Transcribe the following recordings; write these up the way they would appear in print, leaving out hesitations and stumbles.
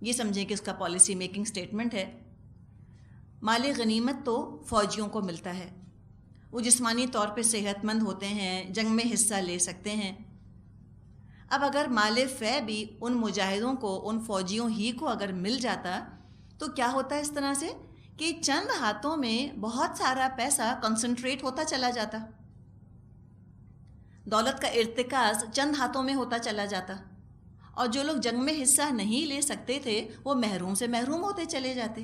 یہ سمجھیں کہ اس کا پالیسی میکنگ سٹیٹمنٹ ہے. مال غنیمت تو فوجیوں کو ملتا ہے، وہ جسمانی طور پہ صحت مند ہوتے ہیں، جنگ میں حصہ لے سکتے ہیں. اب اگر مال فے بھی ان مجاہدوں کو، ان فوجیوں ہی کو اگر مل جاتا تو کیا ہوتا ہے اس طرح سے کہ چند ہاتھوں میں بہت سارا پیسہ کنسنٹریٹ ہوتا چلا جاتا، دولت کا ارتکاز چند ہاتھوں میں ہوتا چلا جاتا، اور جو لوگ جنگ میں حصہ نہیں لے سکتے تھے وہ محروم سے محروم ہوتے چلے جاتے.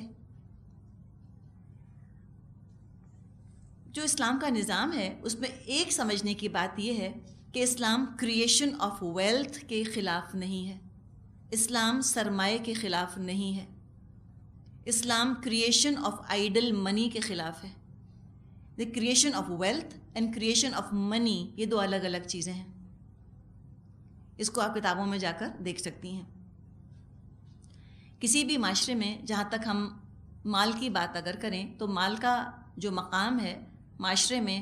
جو اسلام کا نظام ہے اس میں ایک سمجھنے کی بات یہ ہے کہ اسلام کریشن آف ویلتھ کے خلاف نہیں ہے، اسلام سرمایہ کے خلاف نہیں ہے، اسلام کریشن آف آئیڈل منی کے خلاف ہے. The creation of wealth and creation of money یہ دو الگ الگ چیزیں ہیں. اس کو آپ کتابوں میں جا کر دیکھ سکتی ہیں. کسی بھی معاشرے میں جہاں تک ہم مال کی بات اگر کریں تو مال کا جو مقام ہے معاشرے میں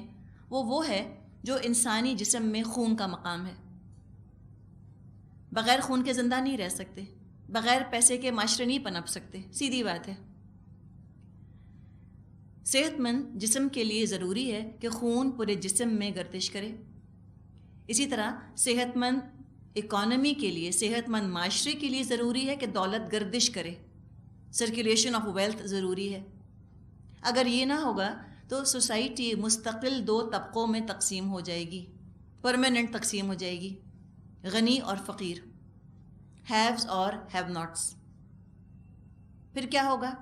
وہ ہے جو انسانی جسم میں خون کا مقام ہے. بغیر خون کے زندہ نہیں رہ سکتے، بغیر پیسے کے معاشرے نہیں پنپ سکتے، سیدھی بات ہے. صحت مند جسم کے لیے ضروری ہے کہ خون پورے جسم میں گردش کرے. اسی طرح صحت مند اکانومی کے لیے، صحت مند معاشرے کے لیے ضروری ہے کہ دولت گردش کرے، سرکولیشن آف ویلتھ ضروری ہے. اگر یہ نہ ہوگا تو سوسائٹی مستقل دو طبقوں میں تقسیم ہو جائے گی، پرماننٹ تقسیم ہو جائے گی، غنی اور فقیر، ہیوز اور ہیو ناٹس. پھر کیا ہوگا؟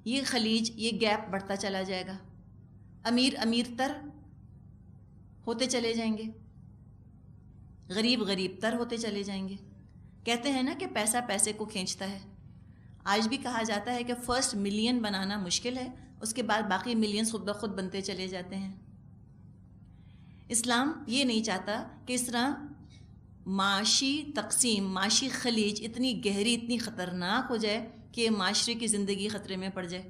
یہ خلیج، یہ گیپ بڑھتا چلا جائے گا، امیر تر ہوتے چلے جائیں گے، غریب تر ہوتے چلے جائیں گے. کہتے ہیں نا کہ پیسہ پیسے کو کھینچتا ہے. آج بھی کہا جاتا ہے کہ فرسٹ ملین بنانا مشکل ہے، اس کے بعد باقی ملینز خود بخود بنتے چلے جاتے ہیں. اسلام یہ نہیں چاہتا کہ اس طرح معاشی تقسیم، معاشی خلیج اتنی گہری، اتنی خطرناک ہو جائے کہ معاشرے کی زندگی خطرے میں پڑ جائے.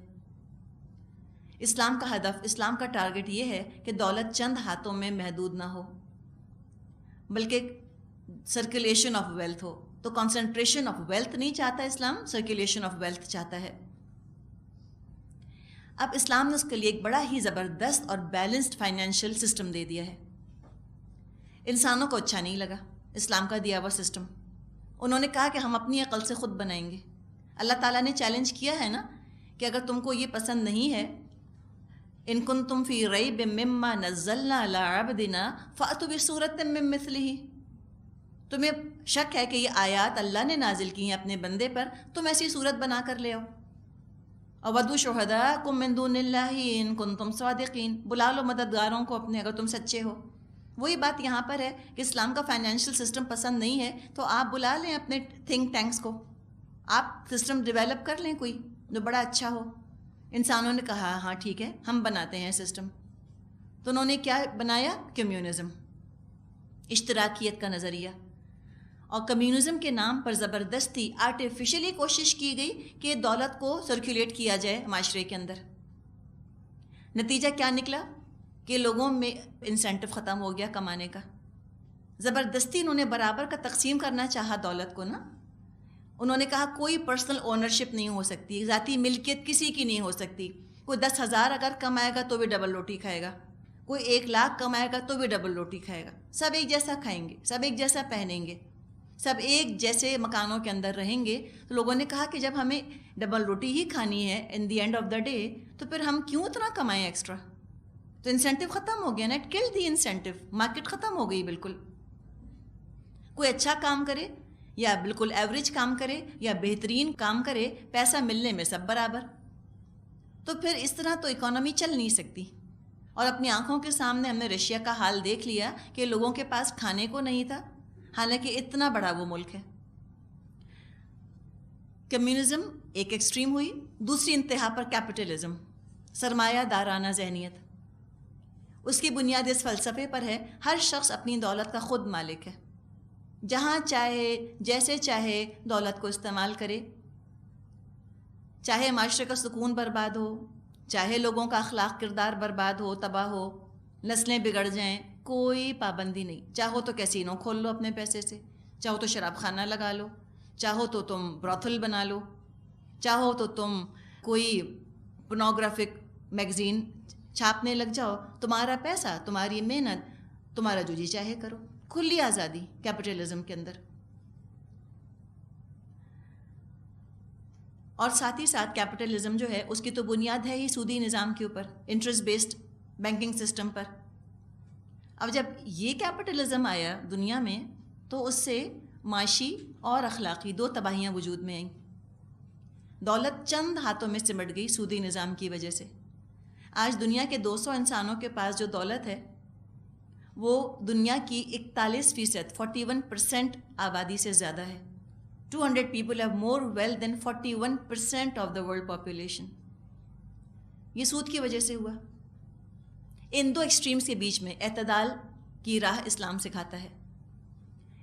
اسلام کا ہدف، اسلام کا ٹارگٹ یہ ہے کہ دولت چند ہاتھوں میں محدود نہ ہو بلکہ سرکولیشن آف ویلتھ ہو. تو کنسنٹریشن آف ویلتھ نہیں چاہتا اسلام، سرکولیشن آف ویلتھ چاہتا ہے. اب اسلام نے اس کے لیے ایک بڑا ہی زبردست اور بیلنسڈ فائنینشیل سسٹم دے دیا ہے. انسانوں کو اچھا نہیں لگا اسلام کا دیا ہوا سسٹم. انہوں نے کہا کہ ہم اپنی عقل سے خود بنائیں گے. اللہ تعالیٰ نے چیلنج کیا ہے نا کہ اگر تم کو یہ پسند نہیں ہے، ان کنتم فی ریب مما نزلنا علی عبدنا فأتوا بسورۃ من مثلہ. تمہیں شک ہے کہ یہ آیات اللہ نے نازل کی ہیں اپنے بندے پر، تم ایسی صورت بنا کر لے آؤ. وَدُّوا شُهَدَاءَكُم مِّن دُونِ اللَّهِ إِن كُنتُمْ صَادِقِينَ. بلا لو مددگاروں کو اپنے اگر تم سچے ہو. وہی بات یہاں پر ہے کہ اسلام کا فائنینشیل سسٹم پسند نہیں ہے تو آپ بلا لیں اپنے تھنک ٹینکس کو، آپ سسٹم ڈیولپ کر لیں کوئی جو بڑا اچھا ہو. انسانوں نے کہا ہاں ٹھیک ہے ہم بناتے ہیں سسٹم. تو انہوں نے کیا بنایا؟ کمیونزم، اشتراکیت کا نظریہ. اور کمیونزم کے نام پر زبردستی آرٹیفیشلی کوشش کی گئی کہ دولت کو سرکولیٹ کیا جائے معاشرے کے اندر. نتیجہ کیا نکلا کہ لوگوں میں انسینٹو ختم ہو گیا کمانے کا. زبردستی انہوں نے برابر کا تقسیم کرنا چاہا دولت کو نا. انہوں نے کہا کوئی پرسنل اونرشپ نہیں ہو سکتی، ذاتی ملکیت کسی کی نہیں ہو سکتی. کوئی 10,000 اگر کمائے گا تو بھی ڈبل روٹی کھائے گا، کوئی 1,00,000 کمائے گا تو بھی ڈبل روٹی کھائے گا. سب ایک جیسا کھائیں گے، سب ایک جیسا پہنیں گے، سب ایک جیسے مکانوں کے اندر رہیں گے. تو لوگوں نے کہا کہ جب ہمیں ڈبل روٹی ہی کھانی ہے in the end of the day تو پھر ہم کیوں اتنا کمائیں ایکسٹرا. تو انسینٹو ختم ہو گیا نا، اٹ کل دی انسینٹو. مارکیٹ ختم ہو گئی بالکل. کوئی اچھا کام کرے یا بالکل ایوریج کام کرے یا بہترین کام کرے، پیسہ ملنے میں سب برابر. تو پھر اس طرح تو اکانومی چل نہیں سکتی. اور اپنی آنکھوں کے سامنے ہم نے رشیا کا حال دیکھ لیا کہ لوگوں کے پاس کھانے کو نہیں تھا، حالانکہ اتنا بڑا وہ ملک ہے. کمیونزم ایک ایکسٹریم ہوئی، دوسری انتہا پر کیپٹلزم، سرمایہ دارانہ ذہنیت. اس کی بنیاد اس فلسفے پر ہے ہر شخص اپنی دولت کا خود مالک ہے، جہاں چاہے جیسے چاہے دولت کو استعمال کرے، چاہے معاشرے کا سکون برباد ہو، چاہے لوگوں کا اخلاق کردار برباد ہو، تباہ ہو، نسلیں بگڑ جائیں، کوئی پابندی نہیں. چاہو تو کیسینو کھول لو اپنے پیسے سے، چاہو تو شراب خانہ لگا لو، چاہو تو تم براثل بنا لو، چاہو تو تم کوئی پورنوگرافک میگزین چھاپنے لگ جاؤ، تمہارا پیسہ، تمہاری محنت، تمہارا جو جی چاہے کرو، کھلی آزادی کیپٹلزم کے اندر۔ اور ساتھ ہی ساتھ کیپٹلزم جو ہے اس کی تو بنیاد ہے ہی سودی نظام کے اوپر، انٹرسٹ بیسڈ بینکنگ سسٹم پر۔ اب جب یہ کیپٹلزم آیا دنیا میں تو اس سے معاشی اور اخلاقی دو تباہیاں وجود میں آئیں۔ دولت چند ہاتھوں میں سمٹ گئی سودی نظام کی وجہ سے۔ آج دنیا کے 200 انسانوں کے پاس جو دولت ہے وہ دنیا کی 41%، 41% آبادی سے زیادہ ہے۔ 200 people have more wealth than 41% of the world population۔ یہ سود کی وجہ سے ہوا۔ ان دو ایکسٹریمز کے بیچ میں اعتدال کی راہ اسلام سکھاتا ہے۔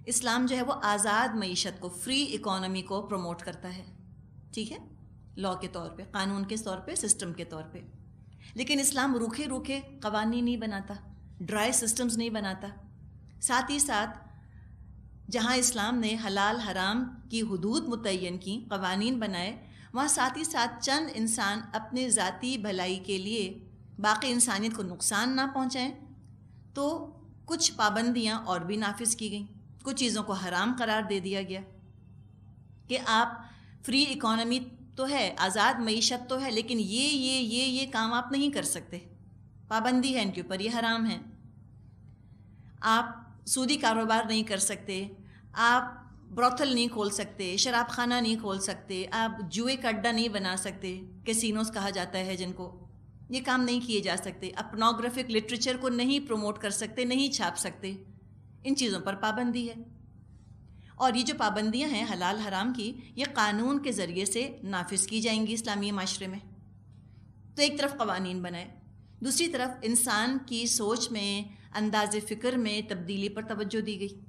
اسلام جو ہے وہ آزاد معیشت کو، فری اکانومی کو پروموٹ کرتا ہے، ٹھیک ہے، لاء کے طور پہ، قانون کے طور پہ، سسٹم کے طور پہ۔ لیکن اسلام روکھے روکھے قوانین نہیں بناتا، ڈرائی سسٹمز نہیں بناتا۔ ساتھ ہی ساتھ جہاں اسلام نے حلال حرام کی حدود متعین کی، قوانین بنائے، وہاں ساتھ ہی ساتھ چند انسان اپنے ذاتی بھلائی کے لیے باقی انسانیت کو نقصان نہ پہنچائیں تو کچھ پابندیاں اور بھی نافذ کی گئیں، کچھ چیزوں کو حرام قرار دے دیا گیا کہ آپ فری اکانومی تو ہے، آزاد معیشت تو ہے، لیکن یہ کام آپ نہیں کر سکتے، پابندی ہے ان کے اوپر، یہ حرام ہے۔ آپ سودی کاروبار نہیں کر سکتے، آپ براثل نہیں کھول سکتے، شراب خانہ نہیں کھول سکتے، آپ جوئے کا اڈا نہیں بنا سکتے، کیسینوز کہا جاتا ہے جن کو، یہ کام نہیں کیے جا سکتے۔ آپ پورنوگرافک لٹریچر کو نہیں پروموٹ کر سکتے، نہیں چھاپ سکتے، ان چیزوں پر پابندی ہے۔ اور یہ جو پابندیاں ہیں حلال حرام کی، یہ قانون کے ذریعے سے نافذ کی جائیں گی اسلامی معاشرے میں۔ تو ایک طرف قوانین بنائے، دوسری طرف انسان کی سوچ میں، انداز فکر میں تبدیلی پر توجہ دی گئی۔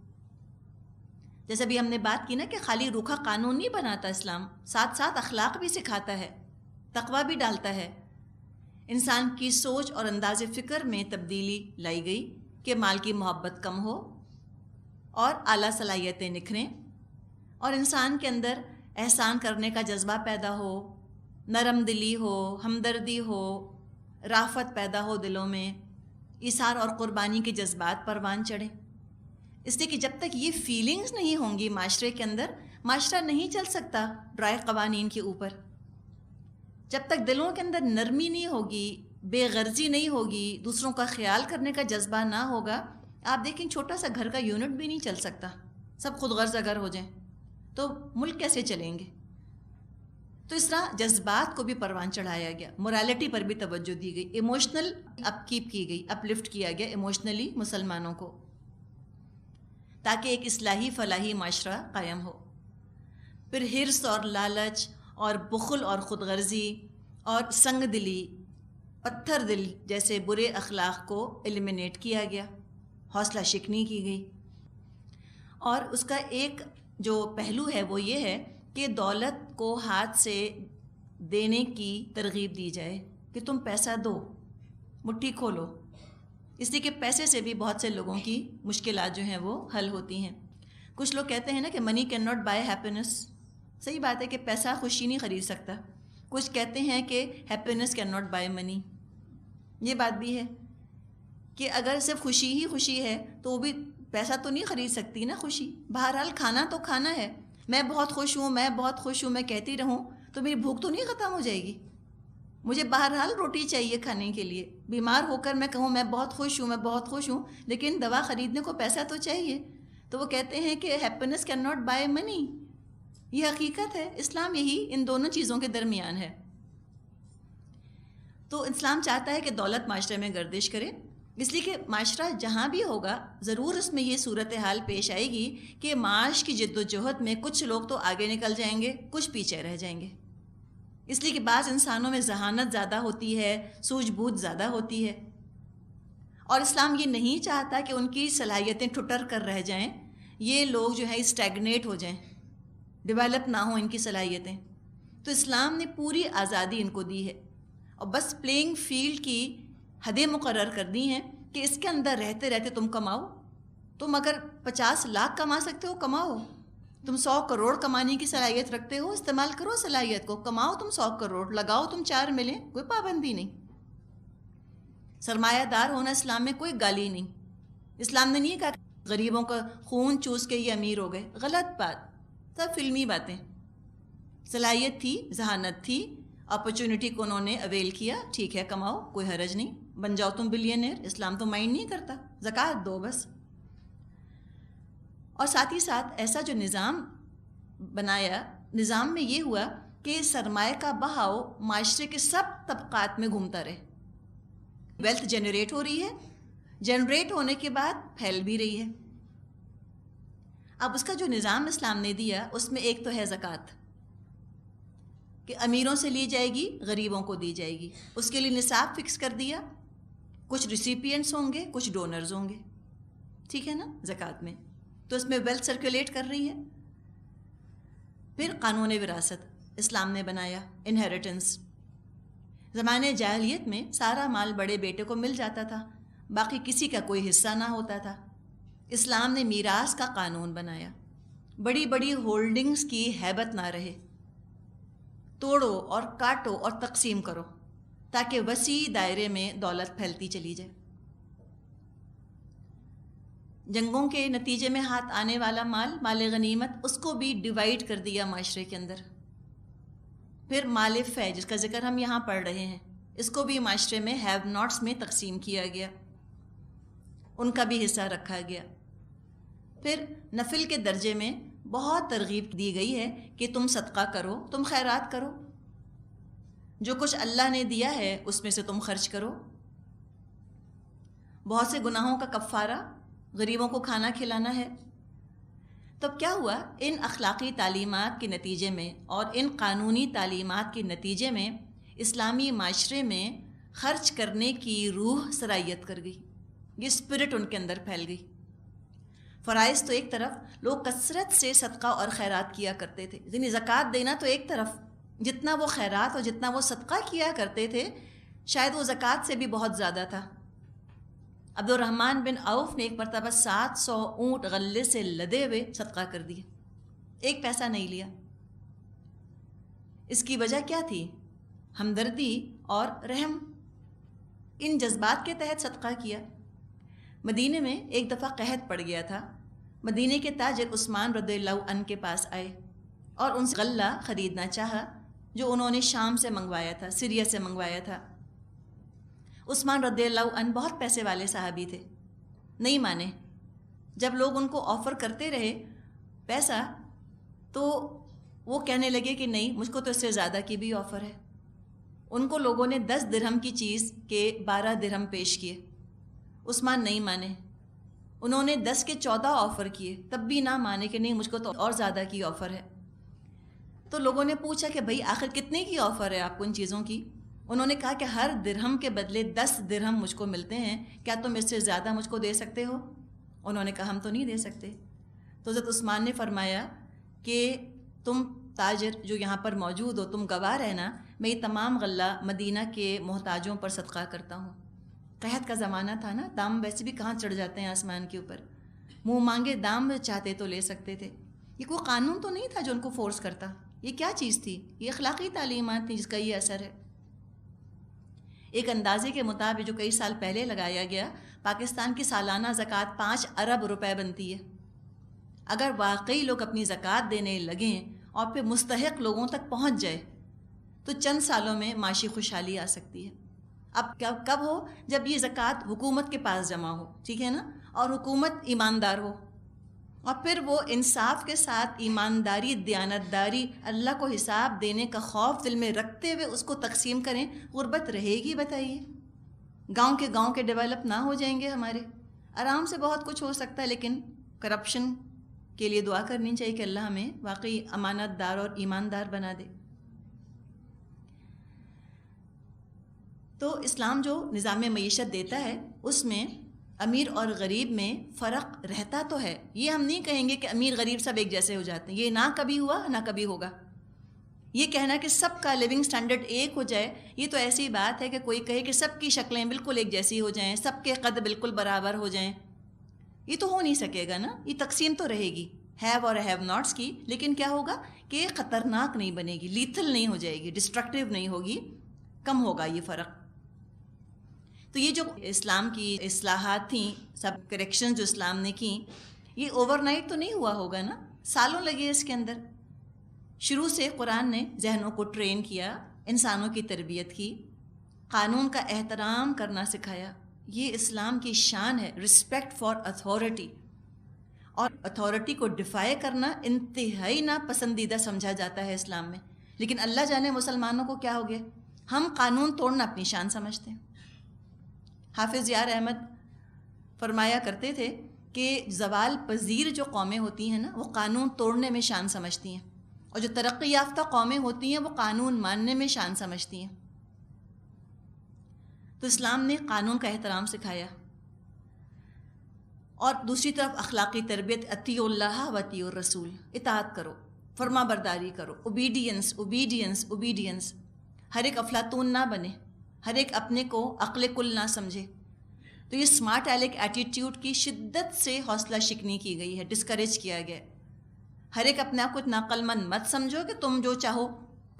جیسے بھی ہم نے بات کی نا کہ خالی روکھا قانون نہیں بناتا اسلام، ساتھ ساتھ اخلاق بھی سکھاتا ہے، تقویٰ بھی ڈالتا ہے۔ انسان کی سوچ اور انداز فکر میں تبدیلی لائی گئی کہ مال کی محبت کم ہو اور اعلیٰ صلاحیتیں نکھریں، اور انسان کے اندر احسان کرنے کا جذبہ پیدا ہو، نرم دلی ہو، ہمدردی ہو، رافت پیدا ہو دلوں میں، ایثار اور قربانی کے جذبات پروان چڑھیں۔ اس لیے کہ جب تک یہ فیلنگز نہیں ہوں گی معاشرے کے اندر، معاشرہ نہیں چل سکتا ڈرائی قوانین کے اوپر۔ جب تک دلوں کے اندر نرمی نہیں ہوگی، بے غرضی نہیں ہوگی، دوسروں کا خیال کرنے کا جذبہ نہ ہوگا، آپ دیکھیں چھوٹا سا گھر کا یونٹ بھی نہیں چل سکتا، سب خود غرض اگر ہو جائیں تو ملک کیسے چلیں گے؟ تو اس طرح جذبات کو بھی پروان چڑھایا گیا، موریلٹی پر بھی توجہ دی گئی، ایموشنل اپ کیپ کی گئی، اپ لفٹ کیا گیا ایموشنلی مسلمانوں کو، تاکہ ایک اصلاحی فلاحی معاشرہ قائم ہو۔ پھر حرص اور لالچ اور بخل اور خود غرضی اور سنگ دلی، پتھر دل جیسے برے اخلاق کو ایلیمینیٹ کیا گیا، حوصلہ شکنی کی گئی۔ اور اس کا ایک جو پہلو ہے وہ یہ ہے کہ دولت کو ہاتھ سے دینے کی ترغیب دی جائے کہ تم پیسہ دو، مٹھی کھولو، اس لیے کہ پیسے سے بھی بہت سے لوگوں کی مشکلات جو ہیں وہ حل ہوتی ہیں۔ کچھ لوگ کہتے ہیں نا کہ money can not by happiness, صحیح بات ہے کہ پیسہ خوشی نہیں خرید سکتا۔ کچھ کہتے ہیں کہ happiness can not by money, یہ بات بھی ہے کہ اگر صرف خوشی ہی خوشی ہے تو وہ بھی پیسہ تو نہیں خرید سکتی نا خوشی۔ بہرحال کھانا تو کھانا ہے، میں بہت خوش ہوں، میں بہت خوش ہوں، میں کہتی رہوں تو میری بھوک تو نہیں ختم ہو جائے گی، مجھے بہرحال روٹی چاہیے کھانے کے لیے۔ بیمار ہو کر میں کہوں میں بہت خوش ہوں، میں بہت خوش ہوں، لیکن دوا خریدنے کو پیسہ تو چاہیے۔ تو وہ کہتے ہیں کہ happiness can not by money, یہ حقیقت ہے۔ اسلام یہی ان دونوں چیزوں کے درمیان ہے۔ تو اسلام چاہتا ہے کہ دولت معاشرے میں گردش کرے، اس لیے کہ معاشرہ جہاں بھی ہوگا ضرور اس میں یہ صورتحال پیش آئے گی کہ معاش کی جد و جہد میں کچھ لوگ تو آگے نکل جائیں گے، کچھ پیچھے رہ جائیں گے۔ اس لیے کہ بعض انسانوں میں ذہانت زیادہ ہوتی ہے، سوجھ بوجھ زیادہ ہوتی ہے، اور اسلام یہ نہیں چاہتا کہ ان کی صلاحیتیں ٹھٹر کر رہ جائیں، یہ لوگ جو ہے اسٹیگنیٹ ہو جائیں، ڈیولپ نہ ہوں ان کی صلاحیتیں۔ تو اسلام نے پوری آزادی ان کو دی ہے، اور بس پلینگ فیلڈ کی حدیں مقرر کر دی ہیں کہ اس کے اندر رہتے رہتے تم کماؤ، تم اگر 50 لاکھ کما سکتے ہو کماؤ، تم 100 کروڑ کمانے کی صلاحیت رکھتے ہو، استعمال کرو صلاحیت کو، کماؤ تم 100 کروڑ، لگاؤ تم 4 ملیں، کوئی پابندی نہیں۔ سرمایہ دار ہونا اسلام میں کوئی گالی نہیں۔ اسلام نے نہیں کہا کہ غریبوں کا خون چوس کے یہ امیر ہو گئے، غلط بات، سب فلمی باتیں۔ صلاحیت تھی، ذہانت تھی، اپرچونٹی کو انہوں نے اویل کیا، ٹھیک ہے کماؤ، کوئی حرج نہیں، بن جاؤ تم بلینئر، اسلام تو مائنڈ نہیں کرتا، زکوٰۃ دو بس۔ اور ساتھ ہی ساتھ ایسا جو نظام بنایا، نظام میں یہ ہوا کہ سرمایہ کا بہاؤ معاشرے کے سب طبقات میں گھومتا رہے، ویلتھ جنریٹ ہو رہی ہے، جنریٹ ہونے کے بعد پھیل بھی رہی ہے۔ اب اس کا جو نظام اسلام نے دیا اس میں ایک تو ہے زکوٰۃ، کہ امیروں سے لی جائے گی، غریبوں کو دی جائے گی، اس کے لیے نصاب فکس کر دیا، کچھ ریسیپینٹس ہوں گے، کچھ ڈونرز ہوں گے، ٹھیک ہے نا، زکوٰۃ میں تو اس میں ویلتھ سرکولیٹ کر رہی ہے۔ پھر قانون وراثت اسلام نے بنایا، انہیریٹنس۔ زمانے جاہلیت میں سارا مال بڑے بیٹے کو مل جاتا تھا، باقی کسی کا کوئی حصہ نہ ہوتا تھا۔ اسلام نے میراث کا قانون بنایا، بڑی بڑی ہولڈنگز کی ہیبت نہ رہے، توڑو اور کاٹو اور تقسیم کرو تاکہ وسیع دائرے میں دولت پھیلتی چلی جائے۔ جنگوں کے نتیجے میں ہاتھ آنے والا مال، مال غنیمت، اس کو بھی ڈیوائیڈ کر دیا معاشرے کے اندر۔ پھر مال فے جس کا ذکر ہم یہاں پڑھ رہے ہیں، اس کو بھی معاشرے میں ہیو ناٹس میں تقسیم کیا گیا، ان کا بھی حصہ رکھا گیا۔ پھر نفل کے درجے میں بہت ترغیب دی گئی ہے کہ تم صدقہ کرو، تم خیرات کرو، جو کچھ اللہ نے دیا ہے اس میں سے تم خرچ کرو۔ بہت سے گناہوں کا کفارہ غریبوں کو کھانا کھلانا ہے۔ تب کیا ہوا؟ ان اخلاقی تعلیمات کے نتیجے میں اور ان قانونی تعلیمات کے نتیجے میں اسلامی معاشرے میں خرچ کرنے کی روح سرایت کر گئی، یہ اسپرٹ ان کے اندر پھیل گئی۔ فرائض تو ایک طرف، لوگ کثرت سے صدقہ اور خیرات کیا کرتے تھے، یعنی زکوٰۃ دینا تو ایک طرف، جتنا وہ خیرات اور جتنا وہ صدقہ کیا کرتے تھے شاید وہ زکوٰۃ سے بھی بہت زیادہ تھا۔ عبد الرحمن بن عوف نے ایک مرتبہ 700 اونٹ غلے سے لدے ہوئے صدقہ کر دیے، ایک پیسہ نہیں لیا۔ اس کی وجہ کیا تھی؟ ہمدردی اور رحم، ان جذبات کے تحت صدقہ کیا۔ مدینے میں ایک دفعہ قحط پڑ گیا تھا، مدینے کے تاجر عثمان رضی اللہ عنہ کے پاس آئے اور ان سے غلہ خریدنا چاہا جو انہوں نے شام سے منگوایا تھا، سیریا سے منگوایا تھا۔ عثمان رضی اللہ عنہ بہت پیسے والے صحابی تھے، نہیں مانے۔ جب لوگ ان کو آفر کرتے رہے پیسہ تو وہ کہنے لگے کہ نہیں، مجھ کو تو اس سے زیادہ کی بھی آفر ہے۔ ان کو لوگوں نے 10 درہم کی چیز کے 12 درہم پیش کیے، عثمان نہیں مانے۔ انہوں نے 10 کے 14 آفر کیے، تب بھی نہ مانے کہ نہیں، مجھ کو تو اور زیادہ کی آفر ہے۔ تو لوگوں نے پوچھا کہ بھئی آخر کتنے کی آفر ہے آپ کو ان چیزوں کی؟ انہوں نے کہا کہ ہر درہم کے بدلے 10 درہم مجھ کو ملتے ہیں، کیا تم اس سے زیادہ مجھ کو دے سکتے ہو؟ انہوں نے کہا ہم تو نہیں دے سکتے۔ تو حضرت عثمان نے فرمایا کہ تم تاجر جو یہاں پر موجود ہو، تم گواہ رہنا، میں یہ تمام غلہ مدینہ کے محتاجوں پر صدقہ کرتا ہوں۔ قحط کا زمانہ تھا نا، دام ویسے بھی کہاں چڑھ جاتے ہیں آسمان کے اوپر، منہ مانگے دام چاہتے تو لے سکتے تھے۔ یہ کوئی قانون تو نہیں تھا جو ان کو فورس کرتا، یہ کیا چیز تھی؟ یہ اخلاقی تعلیمات تھیں جس کا یہ اثر ہے۔ ایک اندازے کے مطابق جو کئی سال پہلے لگایا گیا، پاکستان کی سالانہ زکوٰۃ 5 ارب روپے بنتی ہے۔ اگر واقعی لوگ اپنی زکوٰۃ دینے لگیں اور پھر مستحق لوگوں تک پہنچ جائے تو چند سالوں میں معاشی خوشحالی آ سکتی ہے۔ اب کب ہو؟ جب یہ زکوٰۃ حکومت کے پاس جمع ہو، ٹھیک ہے نا، اور حکومت ایماندار ہو، اور پھر وہ انصاف کے ساتھ ایمانداری، دیانتداری، اللہ کو حساب دینے کا خوف دل میں رکھتے ہوئے اس کو تقسیم کریں، غربت رہے گی؟ بتائیے، گاؤں کے ڈیولپ نہ ہو جائیں گے ہمارے؟ آرام سے بہت کچھ ہو سکتا ہے، لیکن کرپشن کے لیے دعا کرنی چاہیے کہ اللہ ہمیں واقعی امانت دار اور ایماندار بنا دے۔ تو اسلام جو نظام معیشت دیتا ہے اس میں امیر اور غریب میں فرق رہتا تو ہے، یہ ہم نہیں کہیں گے کہ امیر غریب سب ایک جیسے ہو جاتے ہیں، یہ نہ کبھی ہوا نہ کبھی ہوگا۔ یہ کہنا کہ سب کا لیونگ سٹینڈرڈ ایک ہو جائے، یہ تو ایسی بات ہے کہ کوئی کہے کہ سب کی شکلیں بالکل ایک جیسی ہو جائیں، سب کے قد بالکل برابر ہو جائیں، یہ تو ہو نہیں سکے گا نا، یہ تقسیم تو رہے گی۔ ہیو اور ہیو ناٹس کی، لیکن کیا ہوگا کہ خطرناک نہیں بنے گی، لیتھل نہیں ہو جائے گی، ڈسٹرکٹیو نہیں ہوگی، کم ہوگا یہ فرق۔ تو یہ جو اسلام کی اصلاحات تھیں، سب کریکشن جو اسلام نے کی، یہ اوور نائٹ تو نہیں ہوا ہوگا نا، سالوں لگے اس کے اندر۔ شروع سے قرآن نے ذہنوں کو ٹرین کیا، انسانوں کی تربیت کی، قانون کا احترام کرنا سکھایا۔ یہ اسلام کی شان ہے، رسپیکٹ فار اتھارٹی، اور اتھارٹی کو ڈیفائی کرنا انتہائی ناپسندیدہ سمجھا جاتا ہے اسلام میں۔ لیکن اللہ جانے مسلمانوں کو کیا ہو گیا، ہم قانون توڑنا اپنی شان سمجھتے ہیں۔ حافظ یار احمد فرمایا کرتے تھے کہ زوال پذیر جو قومیں ہوتی ہیں نا، وہ قانون توڑنے میں شان سمجھتی ہیں، اور جو ترقی یافتہ قومیں ہوتی ہیں وہ قانون ماننے میں شان سمجھتی ہیں۔ تو اسلام نے قانون کا احترام سکھایا، اور دوسری طرف اخلاقی تربیت، اطیعوا اللہ و اطیعوا الرسول، اطاعت کرو، فرما برداری کرو، اوبیڈینس اوبیڈینس اوبیڈینس۔ ہر ایک افلاطون نہ بنے، ہر ایک اپنے کو عقل کل نہ سمجھے۔ تو یہ اسمارٹ ایلیک ایٹیٹیوڈ کی شدت سے حوصلہ شکنی کی گئی ہے، ڈسکریج کیا گیا ہے۔ ہر ایک اپنے آپ کو اتنا عقل مند مت سمجھو کہ تم جو چاہو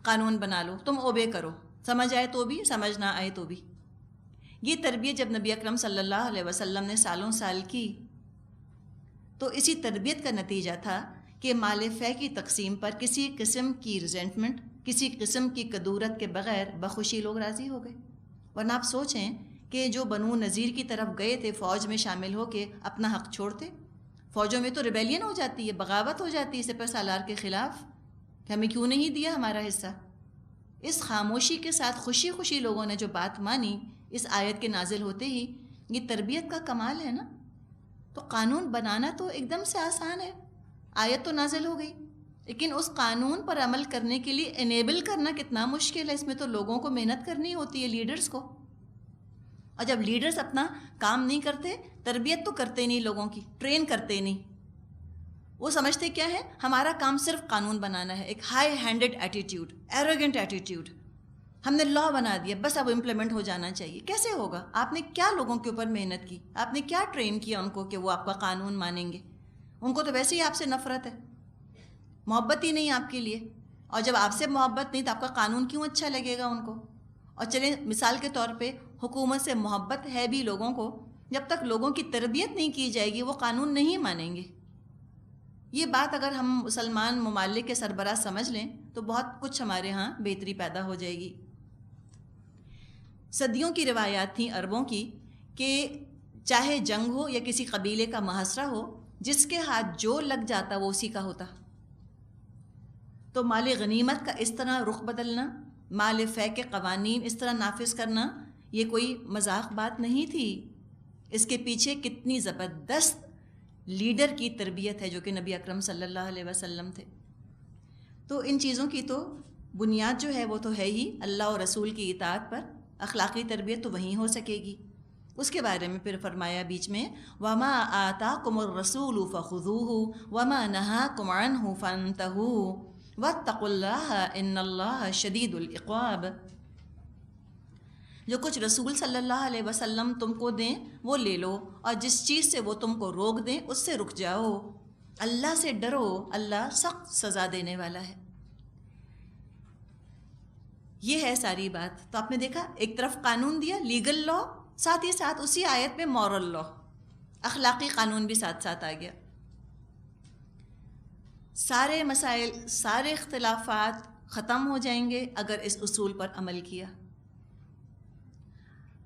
قانون بنا لو، تم اوبے کرو، سمجھ آئے تو بھی، سمجھ نہ آئے تو بھی۔ یہ تربیت جب نبی اکرم صلی اللہ علیہ وسلم نے سالوں سال کی، تو اسی تربیت کا نتیجہ تھا کہ مال فے کی تقسیم پر کسی قسم کی ریزنٹمنٹ، کسی قسم کی کدورت کے بغیر بخوشی لوگ راضی ہو گئے۔ ورنہ آپ سوچیں کہ جو بنو نذیر کی طرف گئے تھے فوج میں شامل ہو کے، اپنا حق چھوڑتے، فوجوں میں تو ریبیلین ہو جاتی ہے، بغاوت ہو جاتی ہے سپہ سالار کے خلاف کہ ہمیں کیوں نہیں دیا ہمارا حصہ۔ اس خاموشی کے ساتھ خوشی خوشی لوگوں نے جو بات مانی، اس آیت کے نازل ہوتے ہی، یہ تربیت کا کمال ہے نا۔ تو قانون بنانا تو ایک دم سے آسان ہے، آیت تو نازل ہو گئی، لیکن اس قانون پر عمل کرنے کے لیے انیبل کرنا کتنا مشکل ہے۔ اس میں تو لوگوں کو محنت کرنی ہوتی ہے، لیڈرز کو۔ اور جب لیڈرز اپنا کام نہیں کرتے، تربیت تو کرتے نہیں لوگوں کی، ٹرین کرتے نہیں، وہ سمجھتے کیا ہے، ہمارا کام صرف قانون بنانا ہے۔ ایک high handed attitude, arrogant attitude, ہم نے لا بنا دیا، بس اب امپلیمنٹ ہو جانا چاہیے۔ کیسے ہوگا؟ آپ نے کیا لوگوں کے اوپر محنت کی، آپ نے کیا ٹرین کیا ان کو کہ وہ آپ کا قانون مانیں گے؟ ان کو تو ویسے ہی آپ سے نفرت ہے، محبت ہی نہیں آپ کے لیے، اور جب آپ سے محبت نہیں تو آپ کا قانون کیوں اچھا لگے گا ان کو؟ اور چلیں مثال کے طور پہ حکومت سے محبت ہے بھی لوگوں کو، جب تک لوگوں کی تربیت نہیں کی جائے گی وہ قانون نہیں مانیں گے۔ یہ بات اگر ہم مسلمان ممالک کے سربراہ سمجھ لیں تو بہت کچھ ہمارے ہاں بہتری پیدا ہو جائے گی۔ صدیوں کی روایات تھیں عربوں کی کہ چاہے جنگ ہو یا کسی قبیلے کا محاصرہ ہو، جس کے ہاتھ جو لگ جاتا وہ اسی کا ہوتا۔ تو مال غنیمت کا اس طرح رخ بدلنا، مال فے کے قوانین اس طرح نافذ کرنا، یہ کوئی مذاق بات نہیں تھی۔ اس کے پیچھے کتنی زبردست لیڈر کی تربیت ہے جو کہ نبی اکرم صلی اللہ علیہ وسلم تھے۔ تو ان چیزوں کی تو بنیاد جو ہے وہ تو ہے ہی اللہ اور رسول کی اطاعت پر، اخلاقی تربیت تو وہیں ہو سکے گی۔ اس کے بارے میں پھر فرمایا بیچ میں، وَمَا آتَاكُمُ الرَّسُولُ فَخُذُوهُ وَمَا نَهَاكُمْ عَنْهُ فَانْتَهُوا وَاتَّقُوا اللَّهَ إِنَّ اللَّهَ شَدِيدُ الْعِقَابِ۔ جو کچھ رسول صلی اللہ علیہ وسلم تم کو دیں وہ لے لو، اور جس چیز سے وہ تم کو روک دیں اس سے رک جاؤ۔ اللہ سے ڈرو، اللہ سخت سزا دینے والا ہے۔ یہ ہے ساری بات۔ تو آپ نے دیکھا ایک طرف قانون دیا، لیگل لا، ساتھ ہی ساتھ اسی آیت میں مورل لا، اخلاقی قانون بھی ساتھ ساتھ آ گیا۔ سارے مسائل، سارے اختلافات ختم ہو جائیں گے اگر اس اصول پر عمل کیا۔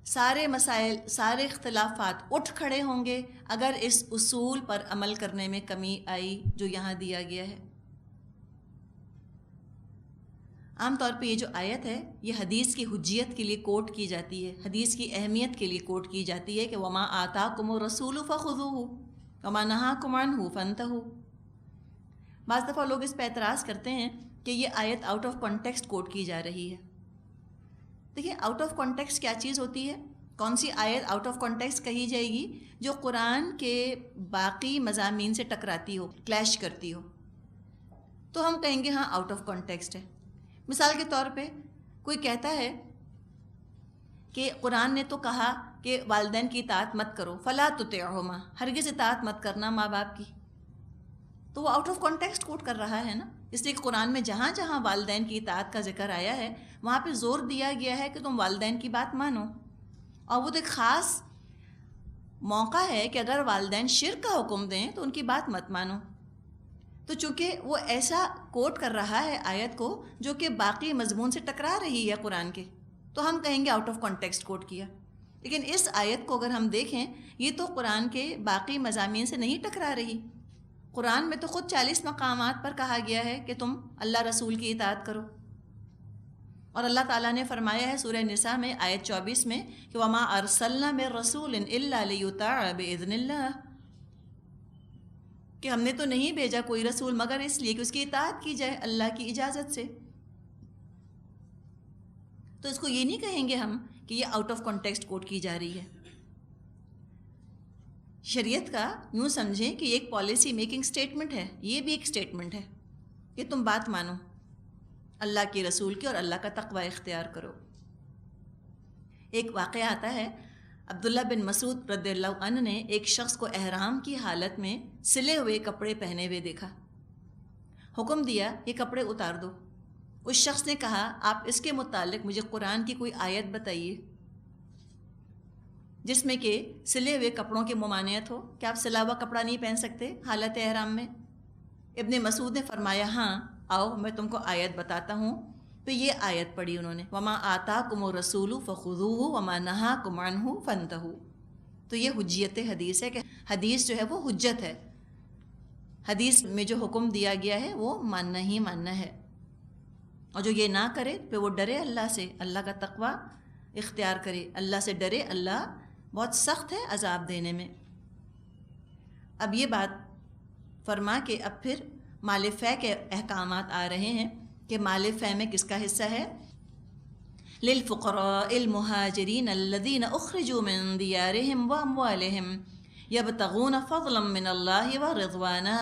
سارے مسائل، سارے اختلافات اٹھ کھڑے ہوں گے اگر اس اصول پر عمل کرنے میں کمی آئی جو یہاں دیا گیا ہے۔ عام طور پہ یہ جو آیت ہے یہ حدیث کی حجیت کے لیے کوٹ کی جاتی ہے، حدیث کی اہمیت کے لیے کوٹ کی جاتی ہے کہ وَمَا آتَاكُمُ الرَّسُولُ فَخُذُوهُ وَمَا نَهَاكُمْ عَنْهُ فَانْتَهُوا۔ بعض دفعہ لوگ اس پہ اعتراض کرتے ہیں کہ یہ آیت آؤٹ آف کانٹیکسٹ کوٹ کی جا رہی ہے۔ دیکھیں آؤٹ آف کانٹیکسٹ کیا چیز ہوتی ہے؟ کون سی آیت آؤٹ آف کانٹیکسٹ کہی جائے گی؟ جو قرآن کے باقی مضامین سے ٹکراتی ہو، کلیش کرتی ہو، تو ہم کہیں گے ہاں آؤٹ آف کانٹیکسٹ ہے۔ مثال کے طور پہ کوئی کہتا ہے کہ قرآن نے تو کہا کہ والدین کی اطاعت مت کرو، فلا تطعہما، ہرگز اطاعت مت کرنا ماں باپ کی۔ تو وہ آؤٹ آف کانٹیکسٹ کوٹ کر رہا ہے نا. اس لیے کہ قرآن میں جہاں جہاں والدین کی اطاعت کا ذکر آیا ہے وہاں پہ زور دیا گیا ہے کہ تم والدین کی بات مانو. اور وہ تو ایک خاص موقع ہے کہ اگر والدین شرک کا حکم دیں تو ان کی بات مت مانو. تو چونکہ وہ ایسا کوٹ کر رہا ہے آیت کو جو کہ باقی مضمون سے ٹکرا رہی ہے قرآن کے, تو ہم کہیں گے آؤٹ آف کانٹیکسٹ کوٹ کیا. لیکن اس آیت کو اگر ہم دیکھیں یہ تو قرآن کے باقی مضامین سے نہیں ٹکرا رہی. قرآن میں تو خود 40 مقامات پر کہا گیا ہے کہ تم اللہ رسول کی اطاعت کرو. اور اللہ تعالیٰ نے فرمایا ہے سورہ نساء میں آیت 24 میں کہ وَمَا أَرْسَلْنَا مِن رَّسُولٍ إِلَّا لِيُطَاعَ بِإِذْنِ اللَّهِ, کہ ہم نے تو نہیں بھیجا کوئی رسول مگر اس لیے کہ اس کی اطاعت کی جائے اللہ کی اجازت سے. تو اس کو یہ نہیں کہیں گے ہم کہ یہ آؤٹ آف کانٹیکسٹ کوٹ کی جا رہی ہے. شریعت کا یوں سمجھیں کہ یہ ایک پالیسی میکنگ سٹیٹمنٹ ہے, یہ بھی ایک سٹیٹمنٹ ہے کہ تم بات مانو اللہ کے رسول کی اور اللہ کا تقوی اختیار کرو. ایک واقعہ آتا ہے, عبداللہ بن مسعود رضی اللہ عنہ نے ایک شخص کو احرام کی حالت میں سلے ہوئے کپڑے پہنے ہوئے دیکھا. حکم دیا یہ کپڑے اتار دو. اس شخص نے کہا آپ اس کے متعلق مجھے قرآن کی کوئی آیت بتائیے جس میں کہ سلے ہوئے کپڑوں کی ممانعت ہو, کہ آپ سلا ہوا کپڑا نہیں پہن سکتے حالت احرام میں. ابن مسعود نے فرمایا ہاں آؤ میں تم کو آیت بتاتا ہوں. تو یہ آیت پڑھی انہوں نے, وَمَا آتَاكُمُ الرَّسُولُ فَخُذُوهُ وَمَا نَهَاكُمْ عَنْهُ فَانْتَهُوا. تو یہ حجیت حدیث ہے کہ حدیث جو ہے وہ حجت ہے. حدیث میں جو حکم دیا گیا ہے وہ ماننا ہی ماننا ہے, اور جو یہ نہ کرے پھر وہ ڈرے اللہ سے, اللہ کا تقوی اختیار کرے, اللہ سے ڈرے. اللہ بہت سخت ہے عذاب دینے میں. اب یہ بات فرما کہ اب پھر مال فے کے احکامات آ رہے ہیں کہ مال فے میں کس کا حصہ ہے. للفقراء المہاجرین الذین اخرجوا من دیارہم واموالہم یبتغون فضلا من اللہ ورضوانا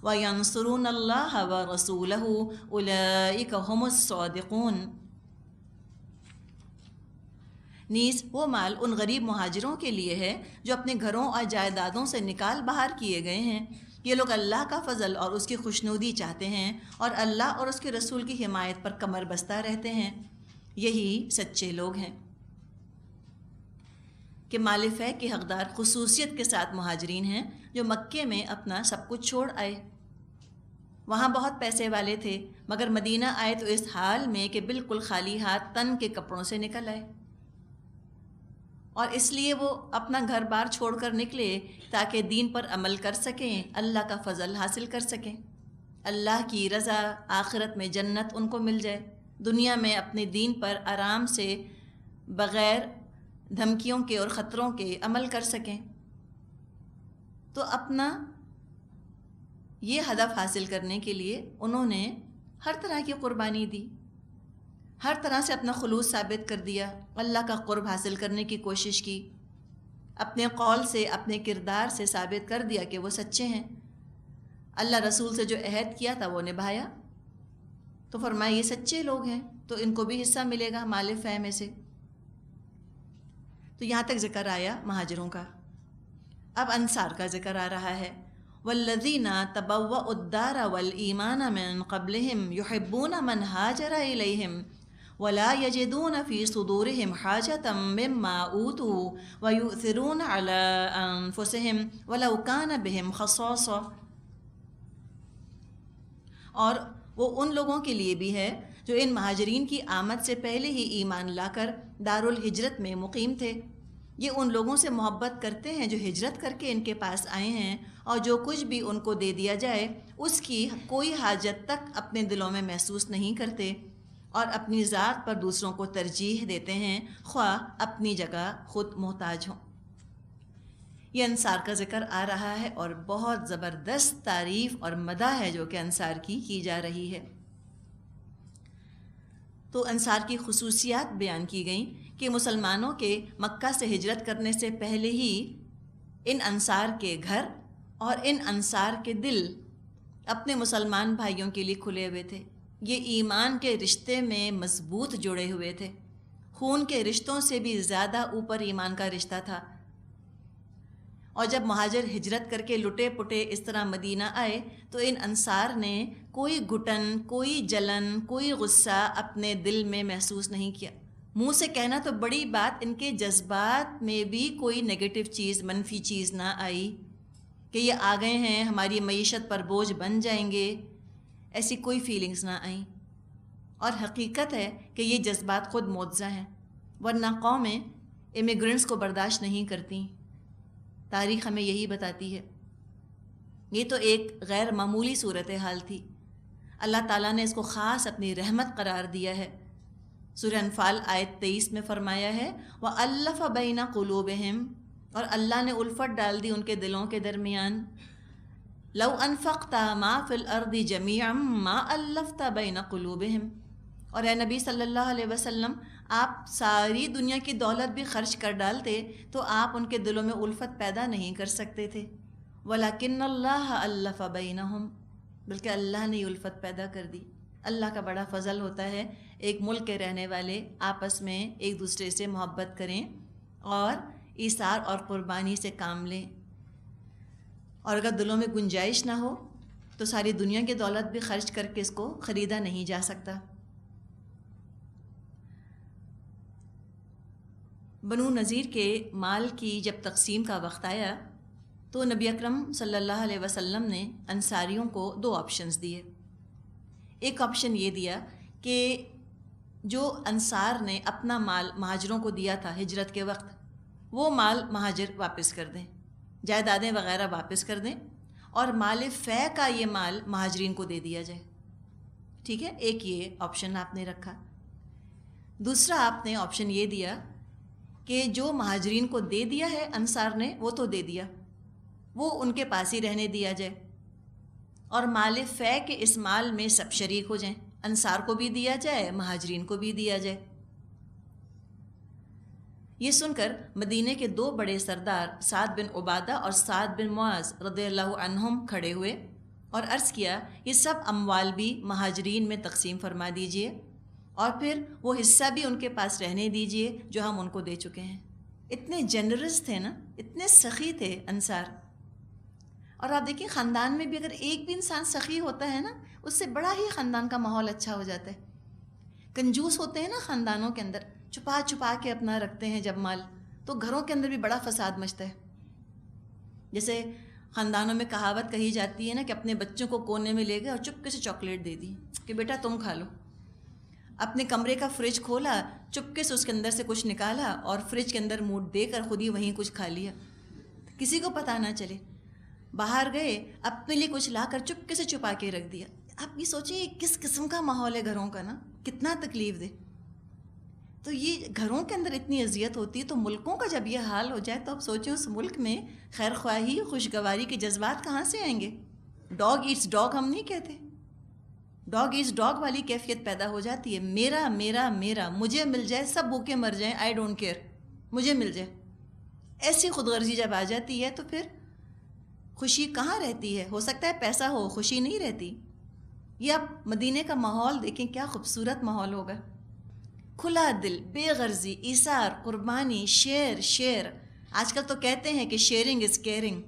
وینصرون اللہ ورسولہ اولئک هم الصادقون. نیز وہ مال ان غریب مہاجروں کے لیے ہے جو اپنے گھروں اور جائیدادوں سے نکال باہر کیے گئے ہیں. یہ لوگ اللہ کا فضل اور اس کی خوشنودی چاہتے ہیں اور اللہ اور اس کے رسول کی حمایت پر کمر بستہ رہتے ہیں. یہی سچے لوگ ہیں. کہ مال فے کے حقدار خصوصیت کے ساتھ مہاجرین ہیں جو مکے میں اپنا سب کچھ چھوڑ آئے. وہاں بہت پیسے والے تھے مگر مدینہ آئے تو اس حال میں کہ بالکل خالی ہاتھ تن کے کپڑوں سے نکل آئے. اور اس لیے وہ اپنا گھر بار چھوڑ کر نکلے تاکہ دین پر عمل کر سکیں, اللہ کا فضل حاصل کر سکیں, اللہ کی رضا, آخرت میں جنت ان کو مل جائے, دنیا میں اپنے دین پر آرام سے بغیر دھمکیوں کے اور خطروں کے عمل کر سکیں. تو اپنا یہ ہدف حاصل کرنے کے لیے انہوں نے ہر طرح کی قربانی دی, ہر طرح سے اپنا خلوص ثابت کر دیا, اللہ کا قرب حاصل کرنے کی کوشش کی, اپنے قول سے اپنے کردار سے ثابت کر دیا کہ وہ سچے ہیں. اللہ رسول سے جو عہد کیا تھا وہ نبھایا. تو فرمایا یہ سچے لوگ ہیں تو ان کو بھی حصہ ملے گا مال فے میں سے. تو یہاں تک ذکر آیا مہاجروں کا. اب انصار کا ذکر آ رہا ہے. والذین تبوأوا الدار والایمان من قبلہم یحبون من ہاجر الیہم ولا یجدون فی صدورہم حاجۃ مما اوتوا ویؤثرون علی انفسہم ولو کان بہم خصاصہ. اور وہ ان لوگوں کے لیے بھی ہے جو ان مہاجرین کی آمد سے پہلے ہی ایمان لا کر دارالہجرت میں مقیم تھے. یہ ان لوگوں سے محبت کرتے ہیں جو ہجرت کر کے ان کے پاس آئے ہیں, اور جو کچھ بھی ان کو دے دیا جائے اس کی کوئی حاجت تک اپنے دلوں میں محسوس نہیں کرتے, اور اپنی ذات پر دوسروں کو ترجیح دیتے ہیں خواہ اپنی جگہ خود محتاج ہوں. یہ انصار کا ذکر آ رہا ہے اور بہت زبردست تعریف اور مدح ہے جو کہ انصار کی جا رہی ہے. تو انصار کی خصوصیات بیان کی گئیں کہ مسلمانوں کے مکہ سے ہجرت کرنے سے پہلے ہی ان انصار کے گھر اور ان انصار کے دل اپنے مسلمان بھائیوں کے لیے کھلے ہوئے تھے. یہ ایمان کے رشتے میں مضبوط جڑے ہوئے تھے, خون کے رشتوں سے بھی زیادہ اوپر ایمان کا رشتہ تھا. اور جب مہاجر ہجرت کر کے لٹے پٹے اس طرح مدینہ آئے تو ان انصار نے کوئی گھٹن، کوئی جلن، کوئی غصہ اپنے دل میں محسوس نہیں کیا. منہ سے کہنا تو بڑی بات، ان کے جذبات میں بھی کوئی نگیٹو چیز، منفی چیز نہ آئی کہ یہ آ گئے ہیں ہماری معیشت پر بوجھ بن جائیں گے، ایسی کوئی فیلنگز نہ آئیں. اور حقیقت ہے کہ یہ جذبات خود معجزہ ہیں، ورنہ قومیں امیگرنٹس کو برداشت نہیں کرتیں. تاریخ ہمیں یہی بتاتی ہے. یہ تو ایک غیر معمولی صورتحال تھی. اللہ تعالیٰ نے اس کو خاص اپنی رحمت قرار دیا ہے. سورہ انفال آیت 23 میں فرمایا ہے وَأَلَّفَ بَيْنَ قُلُوبِهِمْ، اور اللہ نے الفت ڈال دی ان کے دلوں کے درمیان. لَوْ أَنفَقْتَ مَا فِي الْأَرْضِ جَمِيعًا مَا أَلَّفْتَ بَيْنَ قُلُوبِهِمْ. اور اے نبی صلی اللہ علیہ وسلم، آپ ساری دنیا کی دولت بھی خرچ کر ڈالتے تو آپ ان کے دلوں میں الفت پیدا نہیں کر سکتے تھے. وَلَكِنَّ اللَّهَ أَلَّفَ بَيْنَهُمْ، بلکہ اللہ نے الفت پیدا کر دی. اللہ کا بڑا فضل ہوتا ہے، ایک ملک کے رہنے والے آپس میں ایک دوسرے سے محبت کریں اور ایثار اور قربانی سے کام لیں. اور اگر دلوں میں گنجائش نہ ہو تو ساری دنیا کی دولت بھی خرچ کر کے اس کو خریدا نہیں جا سکتا. بنو نذیر کے مال کی جب تقسیم کا وقت آیا تو نبی اکرم صلی اللہ علیہ وسلم نے انصاریوں کو 2 آپشنز دیے. ایک آپشن یہ دیا کہ جو انصار نے اپنا مال مہاجروں کو دیا تھا ہجرت کے وقت، وہ مال مہاجر واپس کر دیں، جائیدادیں وغیرہ واپس کر دیں، اور مال فے کا یہ مال مہاجرین کو دے دیا جائے. ٹھیک ہے، ایک یہ آپشن آپ نے رکھا. دوسرا آپ نے آپشن یہ دیا کہ جو مہاجرین کو دے دیا ہے انصار نے وہ تو دے دیا، وہ ان کے پاس ہی رہنے دیا جائے، اور مال فے کے اس مال میں سب شریک ہو جائیں، انصار کو بھی دیا جائے، مہاجرین کو بھی دیا جائے. یہ سن کر مدینے کے 2 بڑے سردار سعد بن عبادہ اور سعد بن معاذ رضی اللہ عنہم کھڑے ہوئے اور عرض کیا یہ سب اموال بھی مہاجرین میں تقسیم فرما دیجئے، اور پھر وہ حصہ بھی ان کے پاس رہنے دیجئے جو ہم ان کو دے چکے ہیں. اتنے جنرس تھے نا، اتنے سخی تھے انصار. اور آپ دیکھیں خاندان میں بھی اگر ایک بھی انسان سخی ہوتا ہے نا، اس سے بڑا ہی خاندان کا ماحول اچھا ہو جاتا ہے. کنجوس ہوتے ہیں نا خاندانوں کے اندر، چھپا چھپا کے اپنا رکھتے ہیں جب مال، تو گھروں کے اندر بھی بڑا فساد مچتا ہے. جیسے خاندانوں میں کہاوت کہی جاتی ہے نا کہ اپنے بچوں کو کونے میں لے گئے اور چپکے سے چاکلیٹ دے دی کہ بیٹا تم کھا لو. اپنے کمرے کا فریج کھولا، چپکے سے اس کے اندر سے کچھ نکالا اور فریج کے اندر منہ دے کر خود ہی وہیں کچھ کھا لیا، کسی کو پتہ نہ چلے. باہر گئے، اپنے لیے کچھ لا کر چپکے سے چھپا کے رکھ دیا. آپ یہ سوچیں یہ کس قسم کا ماحول ہے گھروں کا نا، کتنا تکلیف دے. تو یہ گھروں کے اندر اتنی اذیت ہوتی ہے، تو ملکوں کا جب یہ حال ہو جائے تو آپ سوچیں اس ملک میں خیر خواہی، خوشگواری کے جذبات کہاں سے آئیں گے. ڈاگ ایٹس ڈاگ ہم نہیں کہتے، ڈاگ ایٹس ڈاگ والی کیفیت پیدا ہو جاتی ہے. میرا میرا میرا، مجھے مل جائے، سب بھوکے مر جائیں، آئی ڈونٹ کیئر، مجھے مل جائے. ایسی خود غرضی جب آ جاتی ہے تو پھر خوشی کہاں رہتی ہے. ہو سکتا ہے پیسہ ہو، خوشی نہیں رہتی. یہ آپ مدینے کا ماحول دیکھیں، کیا خوبصورت ماحول ہوگا. کھلا دل، بے غرضی، ایثار، قربانی، شیئر. آج کل تو کہتے ہیں کہ شیئرنگ از کیئرنگ.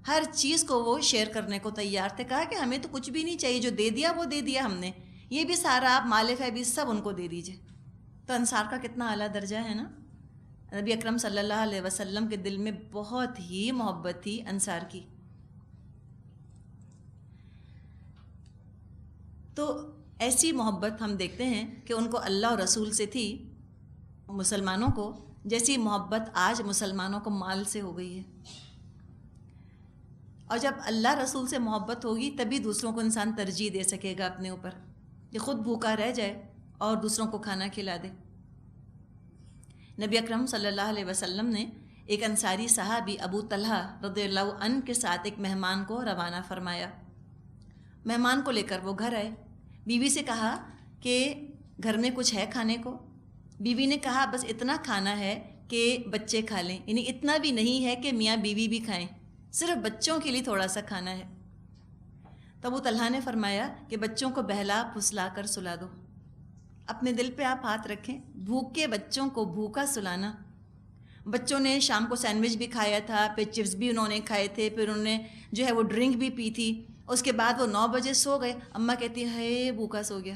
ہر چیز کو وہ شیئر کرنے کو تیار تھے. کہا کہ ہمیں تو کچھ بھی نہیں چاہیے، جو دے دیا وہ دے دیا ہم نے، یہ بھی سارا آپ مال فے بھی سب ان کو دے دیجئے. تو انصار کا کتنا اعلیٰ درجہ ہے نا. نبی اکرم صلی اللہ علیہ وسلم کے دل میں بہت ہی محبت تھی انصار کی. تو ایسی محبت ہم دیکھتے ہیں کہ ان کو اللہ اور رسول سے تھی، مسلمانوں کو جیسی محبت آج مسلمانوں کو مال سے ہو گئی ہے. اور جب اللہ رسول سے محبت ہوگی تبھی دوسروں کو انسان ترجیح دے سکے گا اپنے اوپر، کہ خود بھوکا رہ جائے اور دوسروں کو کھانا کھلا دے. نبی اکرم صلی اللہ علیہ وسلم نے ایک انصاری صحابی ابو طلحہ رضی اللہ عنہ کے ساتھ ایک مہمان کو روانہ فرمایا. مہمان کو لے کر وہ گھر آئے. بیوی سے کہا کہ گھر میں کچھ ہے کھانے کو. بیوی نے کہا بس اتنا کھانا ہے کہ بچے کھا لیں، یعنی اتنا بھی نہیں ہے کہ میاں بیوی بھی کھائیں، صرف بچوں کے لیے تھوڑا سا کھانا ہے. تو ابو طلحہ نے فرمایا کہ بچوں کو بہلا پھسلا کر سلا دو. اپنے دل پہ آپ ہاتھ رکھیں، بھوکے بچوں کو بھوکا سلانا. بچوں نے شام کو سینڈوچ بھی کھایا تھا، پھر چپس بھی انہوں نے کھائے تھے، پھر انہوں نے جو ہے وہ ڈرنک بھی پی تھی، اس کے بعد وہ 9 بجے سو گئے. اماں کہتی ہے ہائے بھوکا سو گیا.